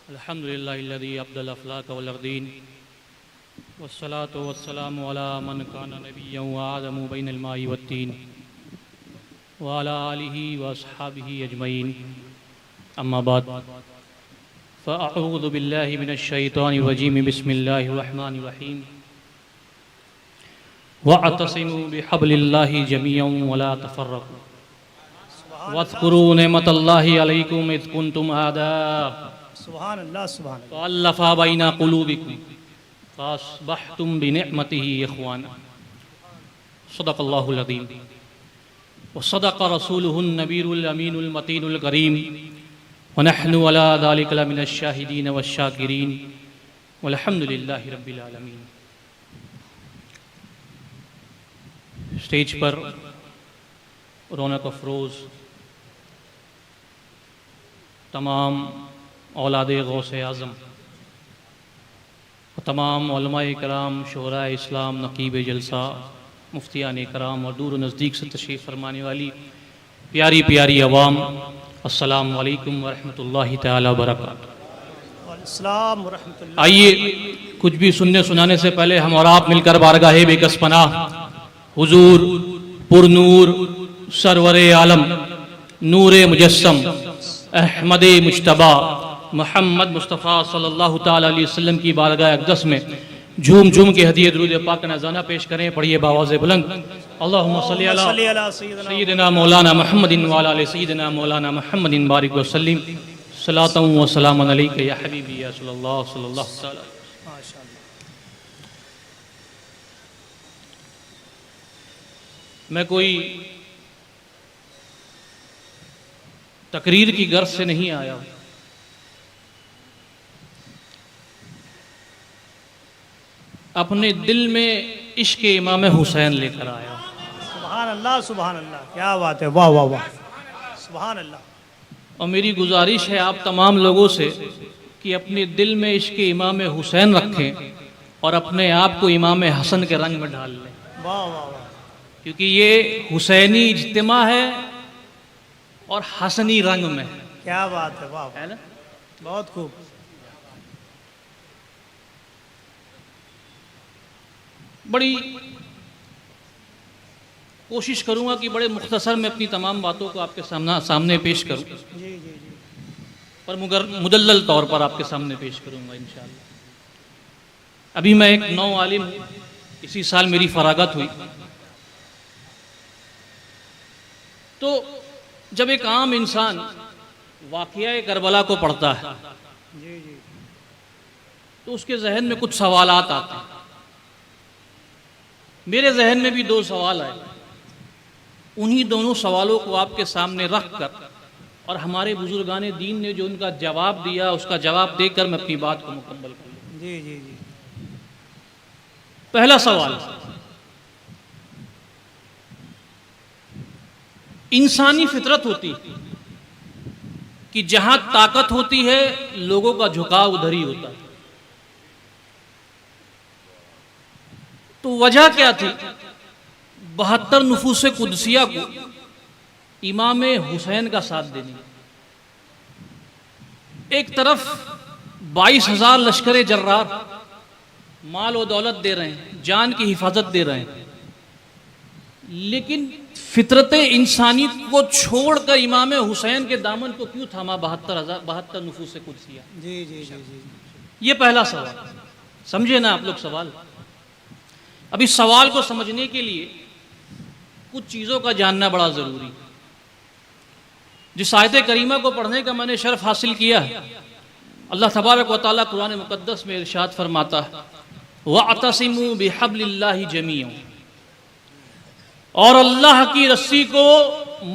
अल्हम्दुलिल्लाहिल्लज़ी अब्दल अफ़लाक वल अर्दीन वस्सलातु वस्सलामु अला मन काना नबिय्यन व आदमु बैनल माइ वत्तीन व अला आलिहि व अस्हाबिहि अजमईन अम्मा बाद फ़अऊज़ु बिल्लाहि मिनश शैतानिर रजीम बिस्मिल्लाहिर रहमानिर रहीम वअतसिमू बिहब्लिल्लाहि जमीअन व ला तफ़र्रक़ू वज़्कुरू निअमतल्लाहि अलैकुम इज़ कुंतुम आदा सुभान अल्लाह सुभान अल्लाह फ़अल्लफ़ा बैना क़ुलूबिकुम फ़अस्बहतुम बिनिअमतिही इख़वाना सदक़ल्लाहुल अज़ीम व सदक़ रसूलुहुन नबीयुल अमीनुल मतीनुल करीम व नहनु अला ज़ालिका लमिनश शाहिदीन वश्शाकिरीन वल्हम्दुलिल्लाहि रब्बिल आलमीन। स्टेज पर रौनक अफरोज़ तमाम औलादे गौसे आज़म तमाम उलमाए कराम शोहराए इस्लाम नकीब जलसा मुफ्तियान कराम और दूर नज़दीक से तशरीफ़ फरमाने वाली प्यारी प्यारी अवाम, अस्सलामु अलैकुम वरहमतुल्लाहि तआला वबरकातुहू। अस्सलाम व रहमतुल्लाह। आइए कुछ भी सुनने सुनाने से पहले हम और आप मिलकर बारगाहे बेकस पनाह हुजूर पुरनूर सरवरे आलम नूरे मुजस्सम अहमद मुज्तबा मोहम्मद मुस्तफ़ा सल्लल्लाहु ताला अलैहि वसल्लम की बारगाह अक़दस में झूम झूम के हदीये दुरूद पाक का नज़ाना पेश करें। पढ़िए बावाज़े बुलंद, अल्लाहुम्मा सल्ली अला सय्यिदिना मौलाना मुहम्मदिन व अला आलि सय्यिदिना मौलाना मुहम्मदिन बारिक व सल्लिम सलातन व सलामन अलैका या हबीबी या सल्लल्लाहु ताला। माशाअल्लाह। मैं कोई तकरीर की गर्ज से नहीं आया हूं, अपने दिल में इश्क इमाम हुसैन लेकर आया हूं। सुभान अल्लाह सुभान अल्लाह, क्या बात है, वाह वाह वाह, सुभान अल्लाह। और मेरी गुजारिश है आप तमाम लोगों से कि अपने दिल में इश्क इमाम हुसैन रखें और अपने आप को इमाम हसन के रंग में ढाल लें, वाह वाह वाह, क्योंकि ये हुसैनी इज्तिमा है और हसनी रंग में है। क्या बात है, वाह है ना? बहुत खूब। बड़ी कोशिश करूंगा कि बड़े मुख्तसर में अपनी तमाम बातों को आपके सामने पेश करूं, जी जी जी, पर मुदल्लल तौर पर आपके सामने पेश करूंगा इंशाअल्लाह। अभी मैं एक नौ आलिम हूं, इसी साल मेरी फरागत हुई, तो जब एक आम इंसान वाक़िया करबला को पढ़ता है जी जी, तो उसके जहन में कुछ सवालात आते हैं। मेरे जहन में भी दो सवाल आए, उन्हीं दोनों सवालों को आपके सामने रख कर और हमारे बुजुर्गान दीन ने जो उनका जवाब दिया उसका जवाब देकर मैं अपनी बात को मुकम्मल कर लूँ। जी जी जी, पहला सवाल, इंसानी फितरत होती कि जहां ताकत होती है लोगों का झुकाव उधर ही होता है, तो वजह क्या थी 72 नुफूस कुदसिया को इमाम हुसैन का साथ देने? एक तरफ 22,000 लश्कर जर्रार माल और दौलत दे रहे हैं, जान की हिफाजत दे रहे हैं, लेकिन फितरत इंसानी को छोड़कर इमाम हुसैन के दामन को क्यों थामा 72 नुफूस कुदसिया? जी जी जी जी, ये पहला सवाल। समझे ना आप लोग सवाल? अब इस सवाल को समझने के लिए कुछ चीज़ों का जानना बड़ा ज़रूरी है। जिस आयत करीमा को पढ़ने का मैंने शर्फ हासिल किया है, अल्लाह तबारक व तआला कुरान मुक़द्दस में इरशाद फरमाता है वअतसिमू बिहब्लिल्लाहि जमीअन, और अल्लाह की रस्सी को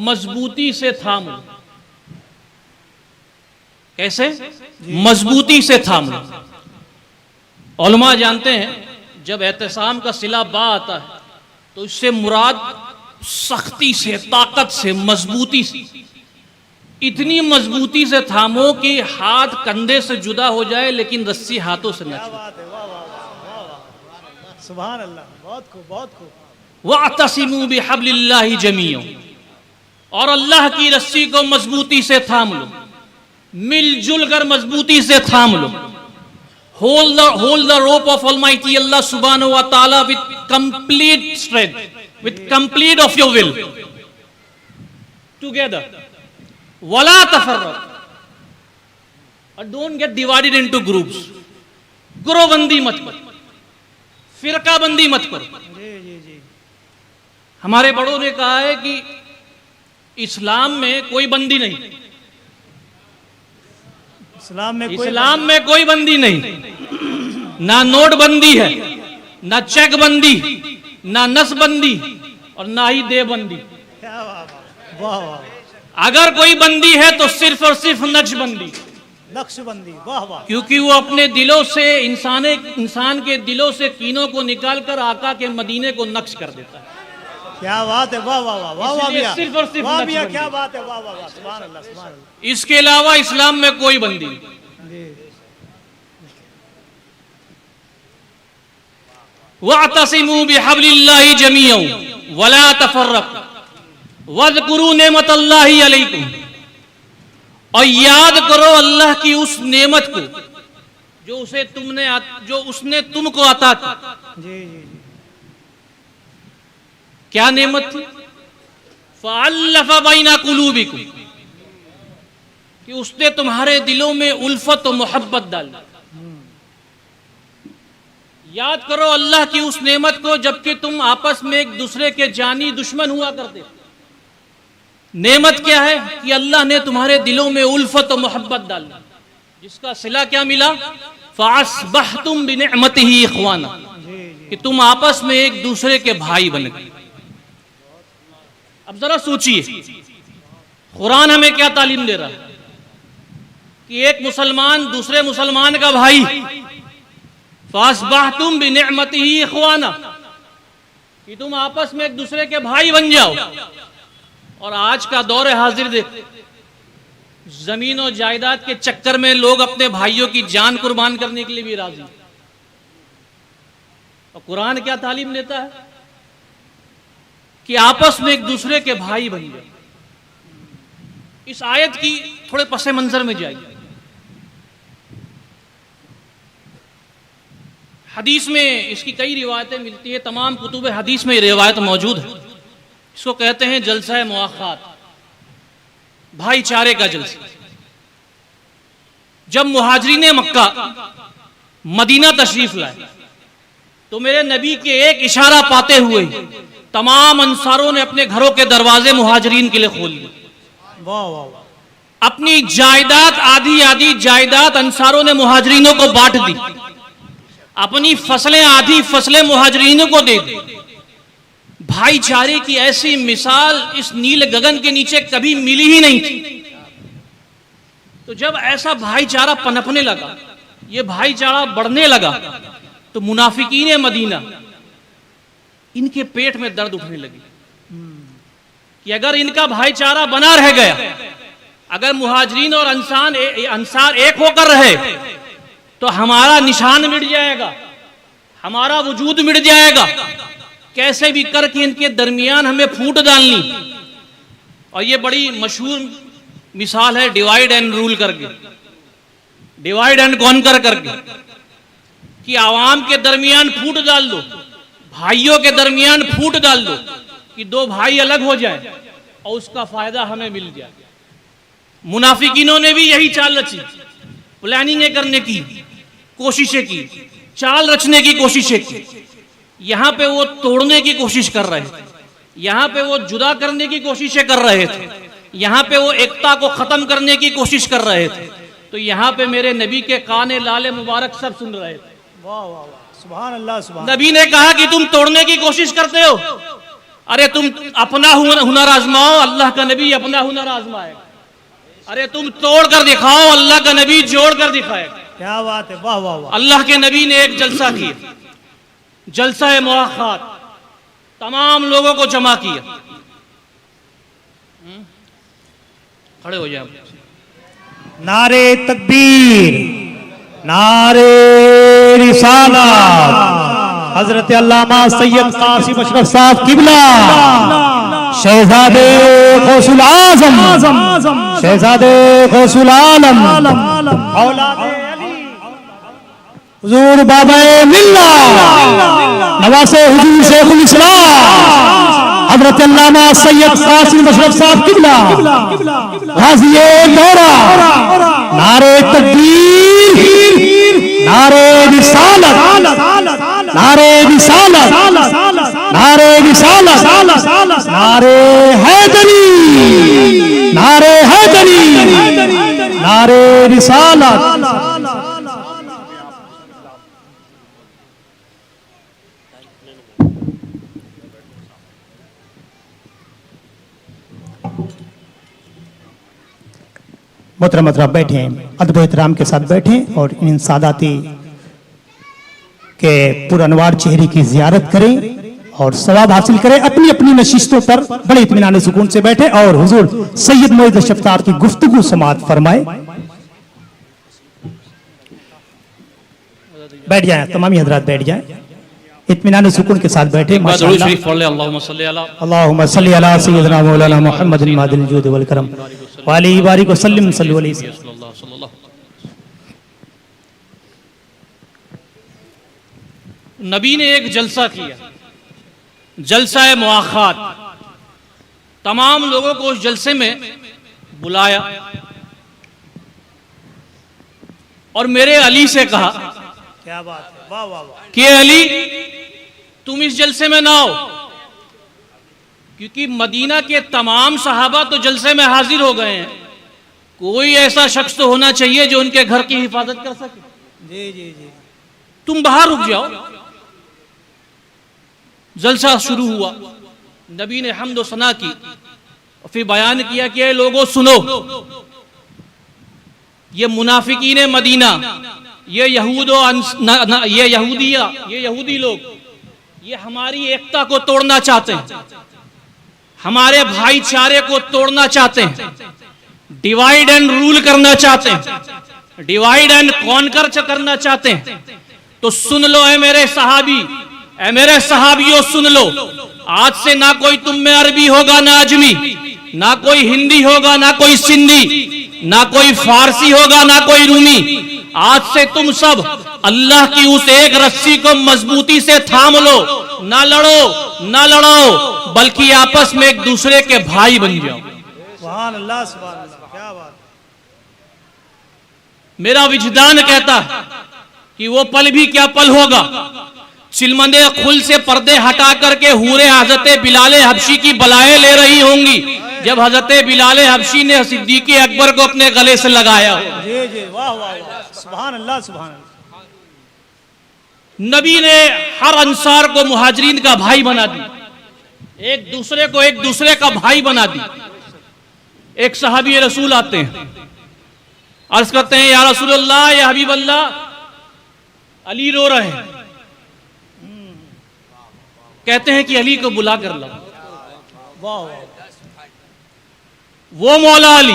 मजबूती से थामो। कैसे? मजबूती से थामो। उलमा जानते हैं जब एहतसाम का सिला बा आता है तो इससे मुराद सख्ती से, ताकत से, मजबूती से, इतनी मजबूती से थामो कि हाथ कंधे से जुदा हो जाए लेकिन रस्सी हाथों से न क्या छूटे। बात है, वाह वाह वाह वाह वाह, सुभान अल्लाह, बहुत खूब बहुत खूब। वअतसिमू बिहब्लिल्लाहि जमीअन, और अल्लाह की रस्सी को मजबूती से थाम लो, मिलजुल कर मजबूती से थाम लो। hold the rope of Almighty Allah subhanahu wa ta'ala with complete strength, with complete of your will, together. Wala tafarraq, and don't get divided into groups. ग्रोह बंदी मत करो, फिरका बंदी मत करो। जी जी जी। हमारे बड़ों ने कहा है कि इस्लाम में कोई बंदी नहीं, इस्लाम में कोई बंदी नहीं, ना नोट बंदी है, ना चेक बंदी, ना नस बंदी और ना ही दे बंदी। क्या वाह वाह। अगर कोई बंदी है तो सिर्फ और सिर्फ नक्शबंदी, नक्शबंदी, वाह वाह। क्योंकि वो अपने दिलों से इंसान के दिलों से कीनों को निकालकर आका के मदीने को नक्श कर देता है। क्या बात है, वाह वाह वाह वाह वाह भैया, सिर्फ और सिर्फ वाह भैया, नक्शबंदी। क्या बात है, वाह वाह वाह, सुभान अल्लाह सुभान अल्लाह। इसके अलावा इस्लाम में कोई बंदी नहीं। जी। वअतसिमू बिहब्लिल्लाहि जमीअन वला तफर्रकू वज़कुरू नेमतल्लाहि अलैकुम, और याद करो अल्लाह की उस नेमत को जो उसने तुमको अता की। जी जी जी। क्या नेमत थी? फ़अल्लफ़ बैना कुलूबिकुम, कि उसने तुम्हारे दिलों में उल्फत और मोहब्बत डाली। याद करो अल्लाह की उस नेमत को जबकि तुम आपस में एक दूसरे के जानी दुश्मन हुआ करते थे। नेमत क्या है? कि अल्लाह ने तुम्हारे दिलों में उल्फत और मोहब्बत डाली, जिसका सिला क्या मिला? फ़अस्बहतुम बिनिअमतिही इख़वाना, कि तुम आपस में एक दूसरे के भाई बन गए। अब जरा सोचिए, कुरान हमें क्या तालीम दे रहा है कि एक मुसलमान दूसरे मुसलमान का भाई, फ़अस्बहतुम बिनिअमतिही इख़वाना, कि तुम आपस में एक दूसरे के भाई बन जाओ। और आज का दौर हाजिर देख, जमीन और जायदाद के चक्कर में लोग अपने भाइयों की जान कुर्बान करने के लिए भी राजी। और कुरान क्या तालीम देता है कि आपस में एक दूसरे के भाई बन जाओ। इस आयत की थोड़े पसे मंजर में जाइए। हदीस में इसकी कई रिवायतें मिलती है, तमाम कुतुब हदीस में ये रिवायत मौजूद है। इसको कहते हैं जलसा मुआखात, भाईचारे का जलसा। जब मुहाजिरीन मक्का मदीना तशरीफ लाए तो मेरे नबी के एक इशारा पाते हुए तमाम अंसारों ने अपने घरों के दरवाजे मुहाजिरीन के लिए खोल लिए। वाह वाह वाह। अपनी जायदाद, आधी जायदाद अंसारों ने मुहाजिरीनों को बांट दी। अपनी फसलें, आधी फसलें मुहाजिरीनों को दे दी। भाईचारे की ऐसी मिसाल इस नील गगन के नीचे कभी मिली ही नहीं थी। तो जब ऐसा भाईचारा पनपने लगा, ये भाईचारा बढ़ने लगा, तो मुनाफिकीन मदीना, इनके पेट में दर्द उठने लगी कि अगर इनका भाईचारा बना रह गया, अगर मुहाजिरीन और अंसार एक होकर रहे तो हमारा निशान मिट जाएगा, हमारा वजूद मिट जाएगा। कैसे भी करके इनके दरमियान हमें फूट डालनी। और ये बड़ी मशहूर मिसाल है डिवाइड एंड रूल करके, डिवाइड एंड कॉन्कर करके, कि आवाम के दरमियान फूट डाल दो, भाइयों के दरमियान फूट डाल दो, कि दो भाई अलग हो जाए और उसका फायदा हमें मिल जाए। मुनाफिकीनों ने भी यही चाल रची, प्लानिंग करने की कोशिशें की, चाल रचने की कोशिशें की। यहां पे वो तोड़ने की कोशिश कर रहे थे, यहां पे वो जुदा करने की कोशिशें कर रहे थे, यहां पे वो एकता को खत्म करने की कोशिश कर रहे थे। तो यहां पे मेरे नबी के काने लाले मुबारक सब सुन रहे थे। वाह वाह वाह, सुभान अल्लाह सुभान। नबी ने कहा कि तुम तोड़ने की कोशिश करते हो, अरे तुम अपना हुनर आजमाओ, अल्लाह का नबी अपना हुनर आजमाएगा। अरे तुम तोड़ कर दिखाओ, अल्लाह का नबी जोड़ कर दिखाएगा। क्या बात है, वाह वाह वाह। अल्लाह के नबी ने एक जलसा किया, जलसा मुआखात, तमाम लोगों को जमा किया। खड़े हो जाए। नारे तकबीर, नारे रिसालत, हजरत अल्लामा सैयद कासिम अशरफ साहब किबला शहजादे गौसुल आजम, शहजादे गौसुल आलम, औलादे अली, हुजूर बाबाए मिल्ला, नवासे हुजूर शेखुल इस्लाम हजरत अल्लामा सैयद कासिम अशरफ साहब किबला, गाज़िए दौरा, नारे तकबीर, नारे रिसालत, नारे रिसालत, नारे रिसालत, नारे हैदरी, नारे हैदरी, नारे रिसालत। मोहतरम हज़रात बैठें, अदब एहतराम के साथ बैठें और इन सादाती के पुरअनवार चेहरे की जियारत करें और सवाब हासिल करें। अपनी अपनी नशिस्तों पर बड़े इत्मीनान सुकून से बैठे और हुजूर सैयद मोइज़ शफ्तार की गुफ्तगू समाअत फरमाए। बैठ जाएं, तमामी हजरात बैठ जाएं, इत्मीनान सुकून के साथ बैठे। दुरूद शरीफ पढ़ ले। अल्लाहुम्मा सल्ली अला अल्लाहुम्मा सल्ली अला सय्यिदिना मौलाना मुहम्मदिन मादिल जुद वल करम व अलैहि बारिक व सल्लिम सल्लल्लाहु अलैहि वसल्लम। नबी ने एक जलसा किया, जलसा मुआखात। तमाम लोगों को उस जलसे में बुलाया और मेरे अली से कहा, क्या बात है, वाह वाह वाह, कि अली तुम इस जलसे में ना आओ, क्योंकि मदीना के तमाम सहाबा तो जलसे में हाजिर हो गए हैं। कोई ऐसा शख्स तो होना चाहिए जो उनके घर की हिफाजत कर सके। जी जी जी, तुम बाहर रुक जाओ। जलसा शुरू हुआ, नबी ने हम्द व सना की और फिर बयान किया कि ये लोगों सुनो, ये मुनाफिकीन मदीना, ये यहूदी लोग, ये हमारी एकता को तोड़ना चाहते हैं, हमारे भाईचारे को तोड़ना चाहते हैं, डिवाइड एंड रूल करना चाहते हैं, डिवाइड एंड कॉन्कर करना चाहते हैं। तो सुन लो ऐ मेरे सहाबी, ऐ मेरे सहाबियों सुन लो, आज से ना कोई तुम में अरबी होगा ना अजमी, ना कोई हिंदी होगा ना कोई सिंधी, ना कोई फारसी होगा ना कोई रूमी। आज से तुम सब अल्लाह की उस एक रस्सी को मजबूती से थाम लो, ना लड़ो ना लड़ो, बल्कि आपस में एक दूसरे के भाई बन जाओ। सुभान अल्लाह, सुभान अल्लाह, क्या बात। मेरा विजदान कहता है कि वो पल भी क्या पल होगा, चिलमंदे खुल से पर्दे हटा करके हूरे हजरत बिलाल हबशी की बलाएं ले रही होंगी, जब हजरत बिलाल हबशी ने सिद्दीक अकबर को अपने गले से लगाया हो। जी जी, वाह वाह वाह, सुभान अल्लाह, सुभान अल्लाह। नबी ने हर अंसार को मुहाजिरीन का भाई बना दी, एक दूसरे को एक दूसरे का भाई बना दी। एक सहाबी रसूल आते हैं, अर्ज करते हैं, या रसूलल्लाह, या हबीब अल्लाह, अली रो रहे हैं। कहते हैं कि अली को बुला कर लाओ। वाह वाह, वो मौला अली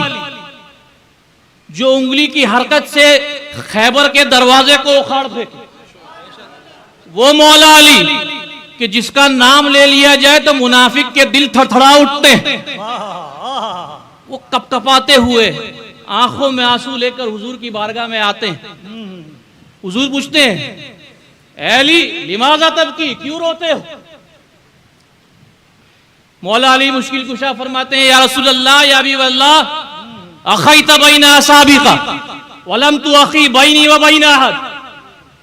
जो उंगली की हरकत से खैबर के दरवाजे को उखाड़ फेंके, वो मौला अली कि जिसका नाम ले लिया जाए तो मुनाफिक के दिल थरथरा उठते हैं। वो कपकपाते हुए आंखों में आंसू लेकर हुजूर की बारगाह में आते हैं। हुजूर पूछते हैं, ऐ अली लिमाजा तबकी, क्यों रोते हो? मौला अली मुश्किल कुशा फरमाते हैं, या रसूल अल्लाह, या हबीब अल्लाह, अखैत बैना असाबिका वलम तु अखी बैनी व बैना अहद।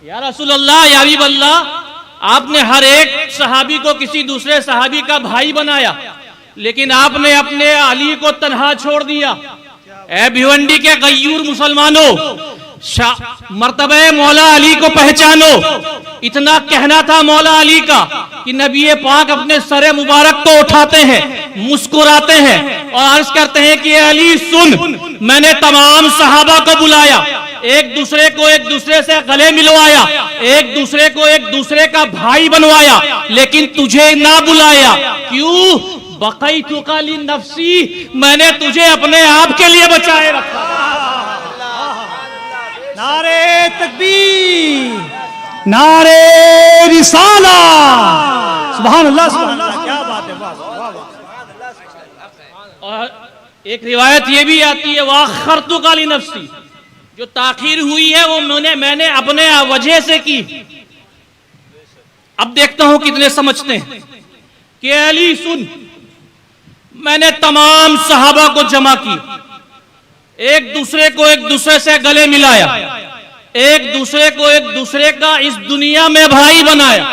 या रसूल अल्लाह, या हबीब अल्लाह, आपने हर एक सहाबी को किसी दूसरे सहाबी का भाई बनाया, लेकिन आपने अपने अली को तन्हा छोड़ दिया। ऐ भिवंडी के गयूर मुसलमानों, मर्तबे मौला अली को पहचानो। इतना कहना था मौला अली का कि नबी पाक अपने सरे मुबारक को उठाते हैं, मुस्कुराते हैं और अर्ज करते हैं कि अली सुन, मैंने तमाम सहाबा को बुलाया, एक दूसरे को एक दूसरे से गले मिलवाया, एक दूसरे को एक दूसरे का भाई बनवाया, लेकिन तुझे ना बुलाया। क्यों? बक़ैतु का ली नफ्सी, मैंने तुझे अपने आप के लिए बचाए रखा। नारे तकबीर, नारे रिसाला, सुभान अल्लाह, सुभान अल्लाह, क्या बात है, वाह वाह वाह, और एक रिवायत ये भी आती है वाखरतु काली नफ्सी, जो ताखीर हुई है वो मैंने अपने वजह से की। अब देखता हूं कितने समझते हैं कि अली सुन, मैंने तमाम सहाबा को जमा की, एक दूसरे से गले मिलाया, एक दूसरे का इस दुनिया में भाई बनाया,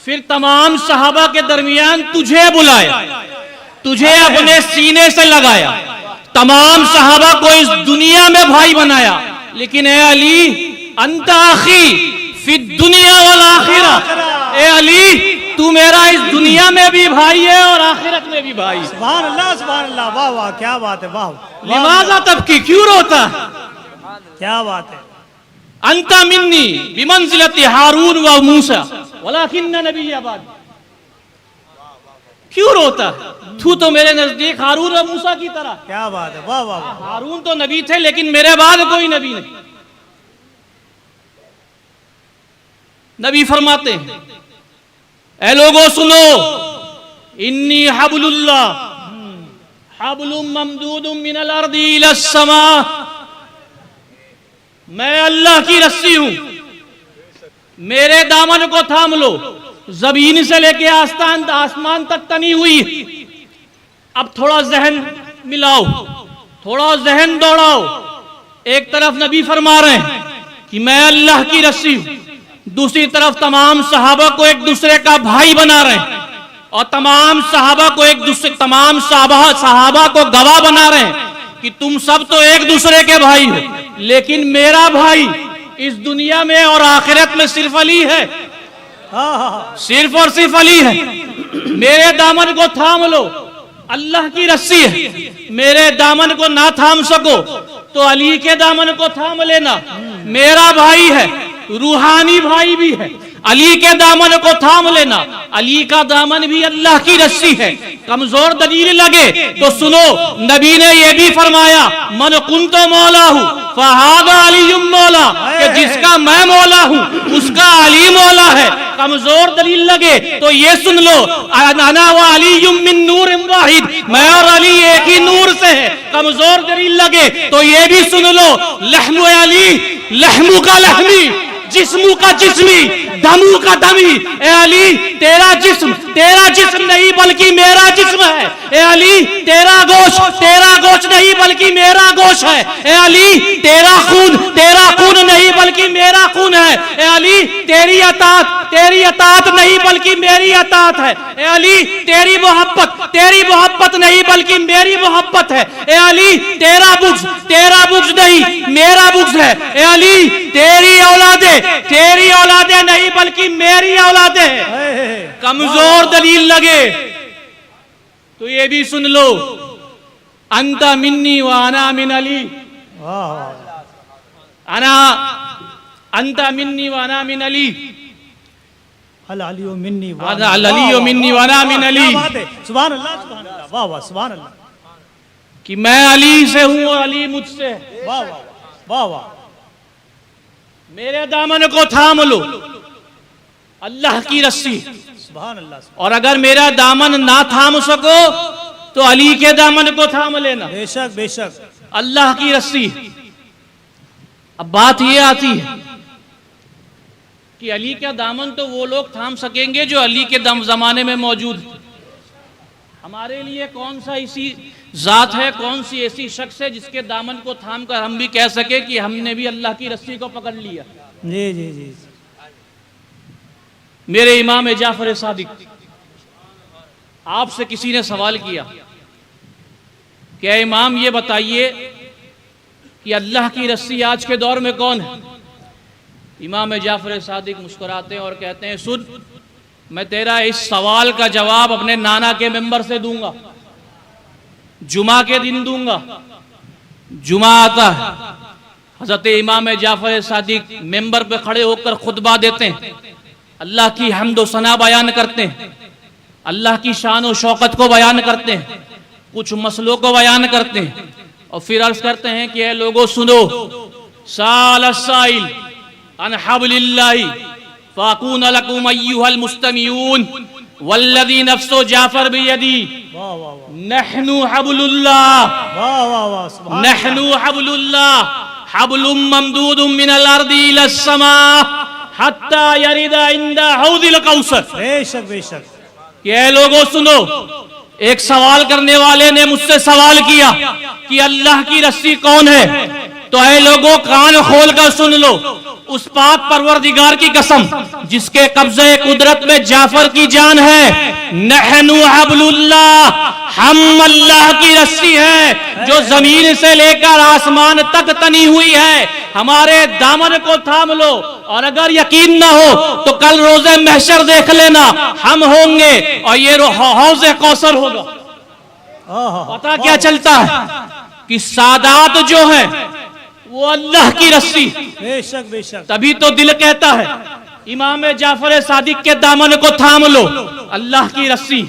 फिर तमाम सहाबा के दरमियान तुझे बुलाया, तुझे अपने सीने से लगाया, तमाम सहाबा को इस दुनिया में भाई बनाया। लेकिन ए अली अंत आखी फिर दुनिया वल आखिरा, ए अली तू मेरा इस दुनिया में भी भाई है और आखिरत में भी भाई। सुभान अल्लाह, वाह वाह, क्या बात है, वाह। लिमाजा तब की क्यों रोता, क्या बात है। अंता मिन्नी बिमंजिलति हारून व मूसा वलाकिन्ना नबिय्यबाद, क्यों रोता, तू तो मेरे नजदीक हारून और मूसा की तरह। क्या बात है, वाह वाह वाह। हारून तो नबी थे लेकिन मेरे बाद कोई नबी नहीं। नबी फरमाते हैं ऐ लोगों सुनो, इन्नी हबलुल्लाह हबलुम ममदूदुम मिनल अर्दी इलस समा, मैं अल्लाह की रस्सी हूं, मेरे दामन को थाम लो, जमीन से लेके आसमान तक तनी हुई। अब थोड़ा जहन मिलाओ, थोड़ा जहन दौड़ाओ। एक तरफ नबी फरमा रहे हैं कि मैं अल्लाह की रस्सी हूं, दूसरी तरफ तमाम सहाबा को एक दूसरे का भाई बना रहे हैं और तमाम सहाबा को गवाह बना रहे हैं कि तुम सब तो एक दूसरे के भाई हो, लेकिन मेरा भाई इस दुनिया में और आखिरत में सिर्फ अली है, सिर्फ और सिर्फ अली है। मेरे दामन को थाम लो, अल्लाह की रस्सी है, मेरे दामन को ना थाम सको तो अली के दामन को थाम लेना, मेरा भाई है, रूहानी भाई भी है, अली के दामन को थाम लेना, अली का दामन भी अल्लाह की रस्सी है। कमजोर दलील लगे तो सुनो, नबी ने यह भी फरमाया मन कुंतो मौला हूं फहादा अली मौला, कि जिसका मैं मौला हूं उसका अली मौला है। कमजोर दलील लगे तो ये सुन लो, अना व अली मिन नूर वाहिद, मैं और अली एक ही नूर से है। कमजोर दलील लगे तो ये भी सुन लो, लहमु अली लहमु का लहमी, जिस्मु का जिस्मी, दमू का दमी। ए अली तेरा जिस्म नहीं बल्कि मेरा जिस्म है। ए अली तेरा गोश्त नहीं बल्कि मेरा गोश्त है। ए अली तेरा खून नहीं बल्कि मेरा खून है। ए अली तेरी अतात नहीं बल्कि मेरी अतात है। ए अली तेरी मोहब्बत नहीं बल्कि मेरी मोहब्बत है। ए अली तेरा बुग़्ज़ नहीं मेरा बुग़्ज़ है। ए अली तेरी औलादे नहीं बल्कि मेरी औलादे हैं। कमजोर दलील लगे तो ये भी सुन लो, अंता मिन्नी व अना मिन अली, अंता मिन्नी व अना मिन अली, अलियो मिन्नी व अलियो मिन्नी व अना मिन अली। सुभान अल्लाह, वाह वाह, सुभान अल्लाह, कि मैं अली से हूं और अली मुझसे है। वाह वाह वाह वाह। मेरे दामन को थाम लो, अल्लाह की रस्सी। सुभान अल्लाह, और अगर मेरा दामन ना थाम सको तो अली के दामन को थाम लेना, बेशक बेशक, अल्लाह की रस्सी। अब बात ये आती है कि अली का दामन तो वो लोग थाम सकेंगे जो अली के जमाने में मौजूद। हमारे लिए कौन सा ऐसी जात है, कौन सी ऐसी शख्स है जिसके दामन को थाम कर हम भी कह सके कि हमने भी अल्लाह की रस्सी को पकड़ लिया। जी जी जी। मेरे इमाम जाफर सादिक, आपसे किसी ने सवाल किया कि इमाम ये बताइए कि अल्लाह की रस्सी आज के दौर में कौन है। इमाम जाफर सादिक मुस्कुराते हैं और कहते हैं, सुन, मैं तेरा इस सवाल का जवाब अपने नाना के मेंबर से दूंगा, जुमा के दिन दूंगा। जुमा आता है, हजरत इमाम जाफर सादिक मेंबर पे खड़े होकर खुतबा देते हैं, अल्लाह की हम्द व सना बयान करते हैं, अल्लाह की शान व शौकत को बयान करते हैं, कुछ मसलों को बयान करते हैं और फिर अर्ज करते हैं कि ऐ लोगों सुनो, साल साइल अन हब्लिल्लाहि फाकून लकुम अय्युहल मुस्तमिऊन, वल्लदी नफ्सो जाफर बियदी वाह वाह वाह नहनु हबलुल्लाह वाह वाह वाह सुभान नहनु हबलुल्लाह हबलुम ममदूदुम मिनल अर्दी इलस समा हत्ता यरिदा इंदा हौदिल कौसर। बेशक बेशक ये लोगों सुनो, एक सवाल करने वाले ने मुझसे सवाल किया कि अल्लाह की रस्सी कौन है, तो ऐ लोगों कान खोल कर सुन लो, उस पाक परवरदिगार की कसम जिसके कब्जे कुदरत में जाफर की जान है, नहनु हबलुल्लाह, हम अल्लाह की रस्सी है जो जमीन से लेकर आसमान तक तनी हुई है, हमारे दामन को थाम लो। और अगर यकीन ना हो तो कल रोजे महशर देख लेना, हम होंगे और ये हौज़े कौसर होगा। पता क्या चलता है कि सादात जो है वो अल्लाह की रस्सी। बेशक बेशक तभी तो दिल कहता है इमाम जाफर सादिक के दामन को थाम लो, अल्लाह की रस्सी।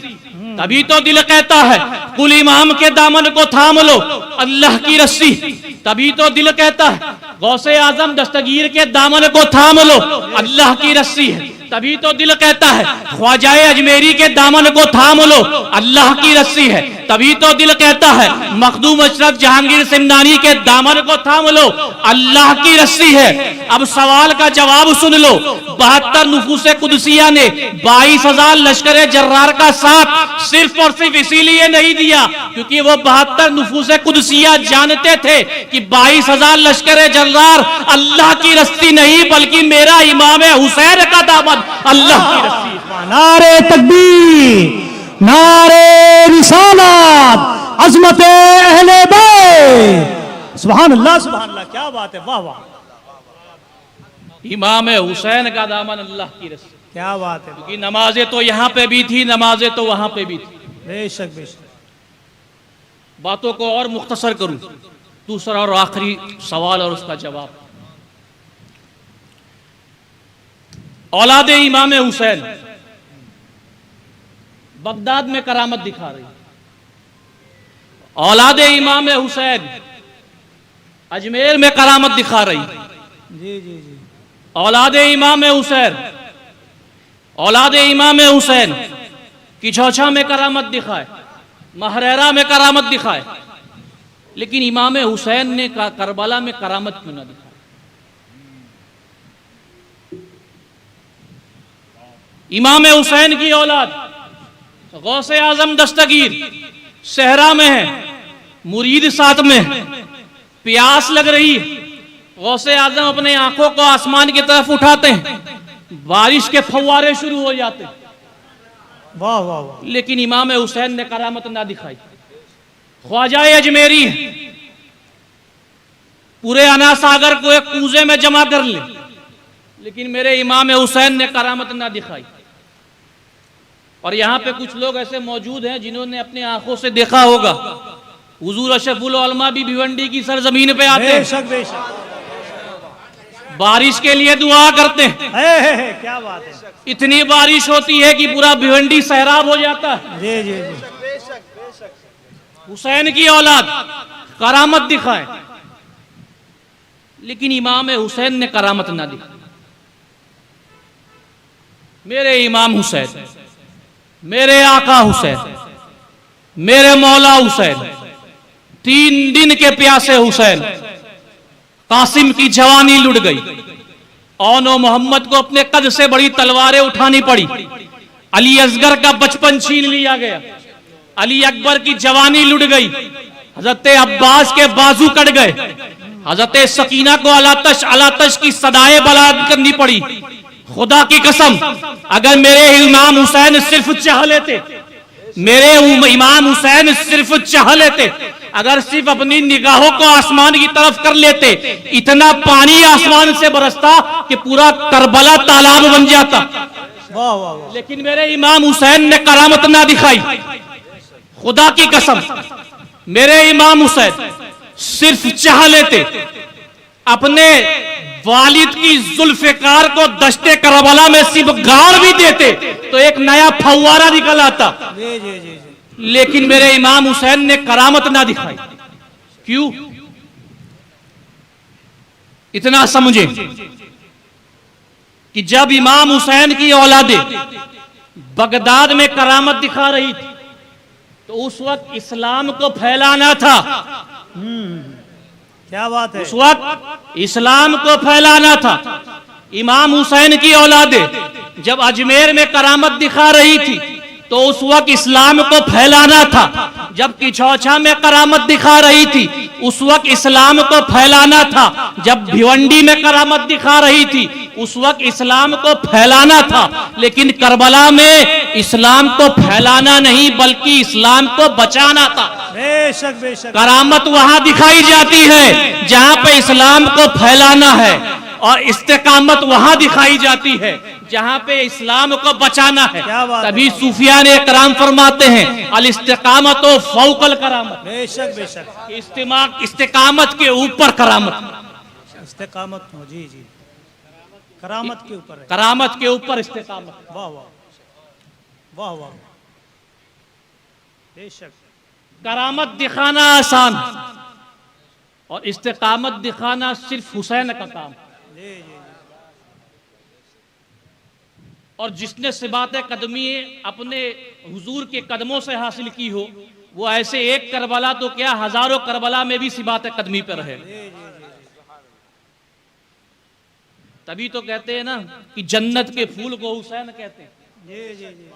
तभी तो दिल कहता है कुल इमाम के दामन को थाम लो, अल्लाह की रस्सी। तभी तो दिल कहता है गौसे आजम दस्तगीर के दामन को थाम लो, अल्लाह की रस्सी है। तभी तो दिल कहता है ख्वाजाए अजमेरी के दामन को थाम लो, अल्लाह की रस्सी है। तभी तो दिल कहता है मखदूम अशरफ जहांगीर सिमनानी के दामन को थाम लो, अल्लाह की रस्सी है। अब सवाल का जवाब सुन लो, 72 नुफूसे कुदसिया ने 22,000 लश्कर जर्रार का साथ सिर्फ और सिर्फ इसीलिए नहीं दिया क्योंकि वो 72 नुफूसे कुदसिया जानते थे कि 22,000 लश्कर जर्रार अल्लाह की रस्सी नहीं बल्कि मेरा इमाम हुसैन का दामन अल्लाह की रस्सी है। नारे तकबीर, नारे रिसालत, अजमत अहले बैत, सुभान अल्लाह सुभान अल्लाह, क्या बात है, वाह वाह, इमाम हुसैन का दामन अल्लाह की रस्सी। क्या बात है, क्योंकि नमाजें तो यहाँ पे भी थी, नमाजें तो वहां पे भी थी। बेशक बेशक बातों को और मुख्तसर करूं, दूसरा और आखिरी सवाल और उसका जवाब। औलाद इमाम हुसैन बगदाद में करामत दिखा रही, औलाद इमाम हुसैन अजमेर में करामत दिखा रही। जी जी जी औलाद इमाम हुसैन, औलाद इमाम हुसैन किछौछा में करामत दिखाए, महरेरा में करामत दिखाए, लेकिन इमाम हुसैन ने करबला में करामत क्यों ना दिखाई? इमाम हुसैन की औलाद गौसे आजम दस्तगीर सहरा में है, मुरीद साथ में है, प्यास लग रही है, गौसे आजम अपने आंखों को आसमान की तरफ उठाते हैं, बारिश के फव्वारे शुरू हो जाते हैं, वाह वाह वाह, लेकिन इमाम हुसैन ने करामत ना दिखाई। ख्वाजाए अजमेरी पूरे अना सागर को एक कूजे में जमा कर ले, लेकिन मेरे इमाम हुसैन ने करामत ना दिखाई। और यहाँ पे कुछ लोग ऐसे मौजूद हैं जिन्होंने अपनी आंखों से देखा होगा, हुजूर अशरफुल उलमा भी भिवंडी की सरजमीन पे आते हैं, बेशक बेशक, बारिश के लिए दुआ करते हैं, है, क्या बात है, इतनी बारिश होती है कि पूरा भिवंडी सैराब हो जाता है। जी जी जी हुसैन की औलाद करामत दिखाए, लेकिन इमाम हुसैन ने करामत ना दिखाई। मेरे इमाम हुसैन, मेरे आका हुसैन, मेरे मौला हुसैन, 3 दिन के प्यासे हुसैन, कासिम की जवानी लुट गई, औनो मोहम्मद को अपने कद से बड़ी तलवारें उठानी पड़ी, अली असगर का बचपन छीन लिया गया, अली अकबर की जवानी लुट गई, हजरत अब्बास के बाजू कट गए, हजरत सकीना को अलातश की सदाएं बलाद करनी पड़ी। खुदा की कसम, अगर मेरे इमाम हुसैन सिर्फ चाह लेते, मेरे इमाम हुसैन सिर्फ चाह लेते, अगर सिर्फ अपनी निगाहों को आसमान की तरफ कर लेते, इतना पानी आसमान से बरसता कि पूरा करबला तालाब बन जाता। वाह वाह वाह, लेकिन मेरे इमाम हुसैन ने करामत ना दिखाई। खुदा की कसम, मेरे इमाम हुसैन सिर्फ चाह लेते, अपने वालिद की जुल्फिकार को दश्ते करबला में सिर्फ गाड़ भी देते तो एक नया फव्वारा निकल आता। जी जी जी जी, लेकिन मेरे इमाम हुसैन ने करामत ना दिखाई। क्यों? इतना समझे कि जब इमाम हुसैन की औलादे बगदाद में करामत दिखा रही थी, तो उस वक्त इस्लाम को फैलाना था। क्या बात है। उस वक्त इस्लाम को फैलाना था। इमाम हुसैन की औलादे जब अजमेर में करामत दिखा रही थी, तो उस वक्त इस्लाम को फैलाना था। जब किछौछा में करामत दिखा रही थी, उस वक्त इस्लाम को फैलाना था। जब भिवंडी में करामत दिखा रही थी, उस वक्त इस्लाम को फैलाना था। लेकिन करबला में इस्लाम को फैलाना नहीं, बल्कि इस्लाम को बचाना था। बेशक बेशक। करामत वहां दिखाई जाती है जहां पे इस्लाम को फैलाना है, और इस्तेकामत वहां दिखाई जाती है जहां पे इस्लाम को बचाना है। क्या बात है। तभी सूफियाने कराम फरमाते हैं अल इस्तेकामत व फौकल करामत। बेशक बेशक। इस्तेकामत के ऊपर करामत। इस्तेकामत हो जी जी, करामत के ऊपर है। करामत के ऊपर इस्तेकामत। वाह वाह वाह वाह। बेशक। करामत दिखाना आसान, और इस्तेकामत दिखाना सिर्फ हुसैन का काम। जी जी। और जिसने सिबात कदमी अपने हुजूर के कदमों से हासिल की हो, वो ऐसे एक करबला तो क्या हजारों करबला में भी सिबात कदमी पर है। तभी तो कहते हैं ना कि जन्नत के फूल को हुसैन कहते हैं, जी जी जी।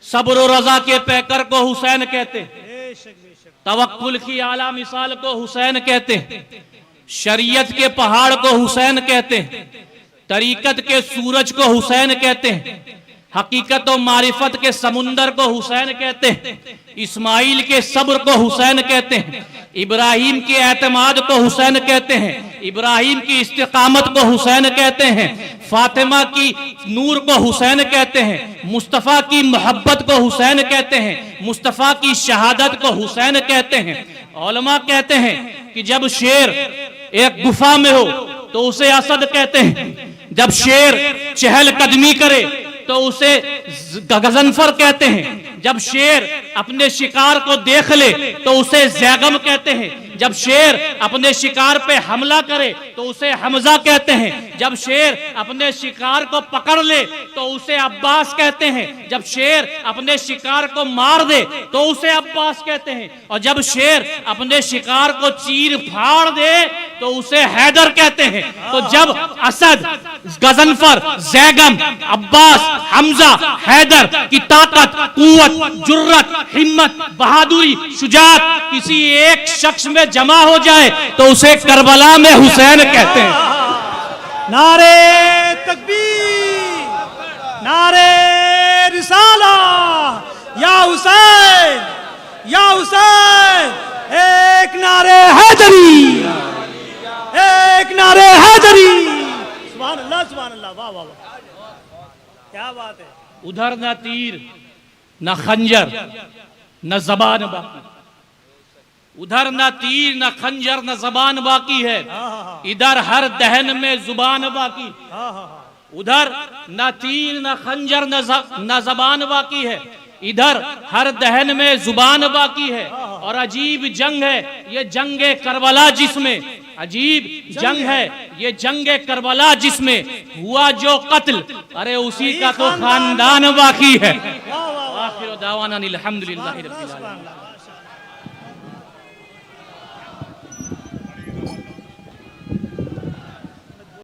सब्र और रजा के पैकर को हुसैन कहते हैं, बेशक बेशक। तवक्कुल की आला मिसाल को हुसैन कहते हैं, शरीयत के पहाड़ को हुसैन कहते हैं, तरीकत के सूरज को हुसैन कहते हैं, हकीकत और मारिफत के समुंदर को हुसैन कहते हैं, इस्माइल के सब्र को हुसैन कहते हैं, इब्राहिम के एतमाद को हुसैन कहते हैं, इब्राहिम की इस्तिकामत को हुसैन कहते हैं, फातिमा की नूर को हुसैन कहते हैं, मुस्तफ़ा की मोहब्बत को हुसैन कहते हैं, मुस्तफ़ा की शहादत को हुसैन कहते हैं। उलमा कहते हैं कि जब शेर एक गुफा में हो तो उसे असद कहते हैं, जब शेर चहल कदमी करे तो उसे गजनफर कहते हैं, जब शेर अपने शिकार को देख ले तो उसे जैगम कहते हैं, जब शेर अपने शिकार पे हमला करे तो उसे हमजा कहते हैं, जब शेर अपने शिकार को पकड़ ले तो उसे अब्बास कहते हैं, जब शेर अपने शिकार को मार दे तो उसे अब्बास कहते हैं, और जब शेर अपने शिकार को चीर फाड़ दे तो उसे हैदर कहते हैं। तो जब असद, गजनफर, जैगम, अब्बास, हमजा, हैदर की ताकत, कुव्वत, जुर्रत, हिम्मत, बहादुरी, शुजाअत किसी एक शख्स में जमा हो जाए तो उसे करबला में हुसैन कहते हैं। नारे तकबीर, नारे रिसाला, या हुसैन, या हुसैन। एक नारे हैदरी, एक नारे हैदरी। सुभान अल्लाह, सुभान अल्लाह। वाह वाह वाह, क्या बात है। उधर न तीर न खंजर न जबान बाकी, उधर न तीर न खंजर न जबान बाकी है, इधर हर दहन में जुबान बाकी। उधर न तीर न खंजर न जबान बाकी है, इधर हर दहन में जुबान बाकी है। और अजीब जंग है ये जंगे करबला, जिसमें अजीब जंग है ये जंगे करबला, जिसमें हुआ जो कत्ल, अरे उसी का तो खानदान बाकी है। आखिर दावाना अल्हम्दुलिल्लाहि रब्बिल आलमीन।